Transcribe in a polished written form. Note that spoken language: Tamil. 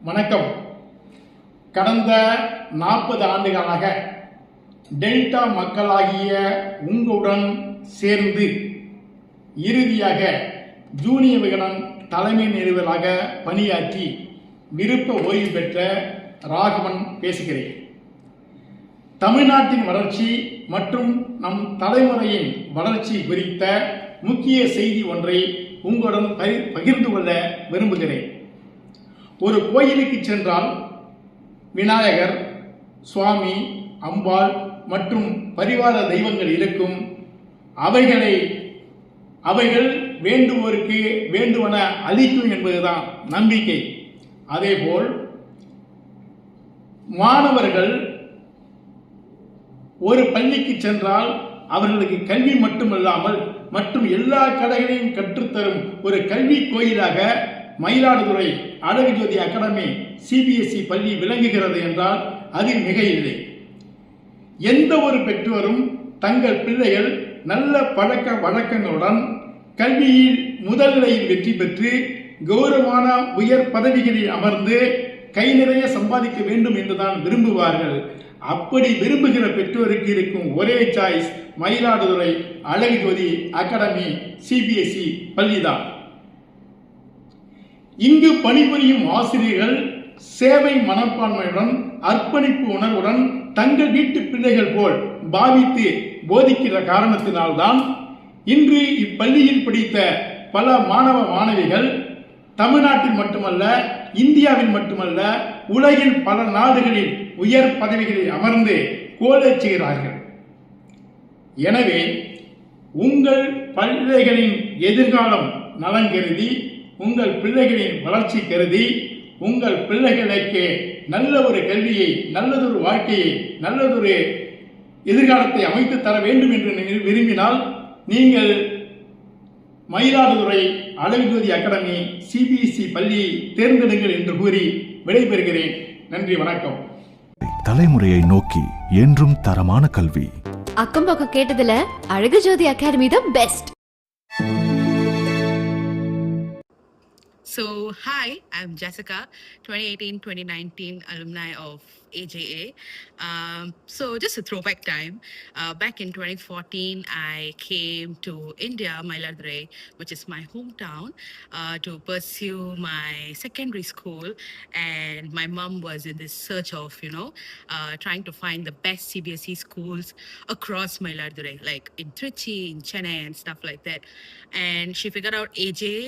வணக்கம். கடந்த 40 ஆண்டுகளாக டெல்டா மக்களாகிய உங்களுடன் சேர்ந்து இறுதியாக ஜூனியர் விகடன் தலைமை நிறுவலாக பணியாற்றி விருப்ப ஓய்வு பெற்ற ராகவன் பேசுகிறேன். தமிழ்நாட்டின் வளர்ச்சி மற்றும் நம் தலைமுறையின் வளர்ச்சி குறித்த முக்கிய செய்தி ஒன்றை உங்களுடன் பகிர்ந்து கொள்ள விரும்புகிறேன். ஒரு கோயிலுக்கு சென்றால் விநாயகர், சுவாமி, அம்பாள் மற்றும் பரிவார தெய்வங்கள் இருக்கும். அவைகள் வேண்டுவோருக்கு வேண்டுவன அளிக்கும் என்பதுதான் நம்பிக்கை. அதேபோல் மாணவர்கள் ஒரு பள்ளிக்கு சென்றால் அவர்களுக்கு கல்வி மட்டுமல்லாமல் மற்றும் எல்லா கலைகளையும் கற்றுத்தரும் ஒரு கல்வி கோயிலாக மயிலாடுதுறை அழகு ஜோதி அகாடமி சிபிஎஸ்இ பள்ளி விளங்குகிறது என்றால் அது மிக இல்லை. எந்த ஒரு பெற்றோரும் தங்கள் பிள்ளைகள் நல்ல பழக்க வழக்கங்களுடன் கல்வியில் முதல் நிலையில் வெற்றி பெற்று கௌரவமான உயர் பதவிகளில் அமர்ந்து கை நிறைய சம்பாதிக்க வேண்டும் என்றுதான் விரும்புவார்கள். அப்படி விரும்புகிற பெற்றோருக்கு இருக்கும் ஒரே சாய்ஸ் மயிலாடுதுறை அழகு ஜோதி அகாடமி சிபிஎஸ்இ பள்ளிதான். இங்கு பணிபுரியும் ஆசிரியர்கள் சேவை மனப்பான்மையுடன் அர்ப்பணிப்பு உணர்வுடன் தங்கள் வீட்டு பிள்ளைகள் போல் பாவித்து போதிக்கிற காரணத்தினால்தான் இன்று இப்பள்ளியில் படித்த பல மாணவ மாணவிகள் தமிழ்நாட்டில் மட்டுமல்ல, இந்தியாவில் மட்டுமல்ல, உலகில் பல நாடுகளில் உயர் பதவிகளில் அமர்ந்து கோலேச்சுகிறார்கள். எனவே உங்கள் பிள்ளைகளின் எதிர்காலம் நலன் கருதி, உங்கள் பிள்ளைகளின் வளர்ச்சி கருதி, உங்கள் பிள்ளைகளுக்கு நல்ல ஒரு கல்வியை, நல்லதொரு வாழ்க்கையை, நல்லதொரு எதிர்காலத்தை அமைத்து தர வேண்டும் என்று விரும்பினால் நீங்கள் மயிலாடுதுறை அழகு ஜோதி அகாடமி சிபிஎஸ்இ பள்ளியை தேர்ந்தெடுங்கள் என்று கூறி விடைபெறுகிறேன். நன்றி, வணக்கம். தலைமுறையை நோக்கி என்றும் தரமான கல்வி. அக்கம் பக்கம் கேட்டதுல அழகு ஜோதி அகாடமி தான் best. So, hi, I'm Jessica, 2018-2019 alumni of AJA. So, just a throwback time. Back in 2014, I came to India, Mailadurai, which is my hometown, to pursue my secondary school. And my mom was in this search of, trying to find the best CBSE schools across Mailadurai, like in Trichy, in Chennai, and stuff like that. And she figured out AJA.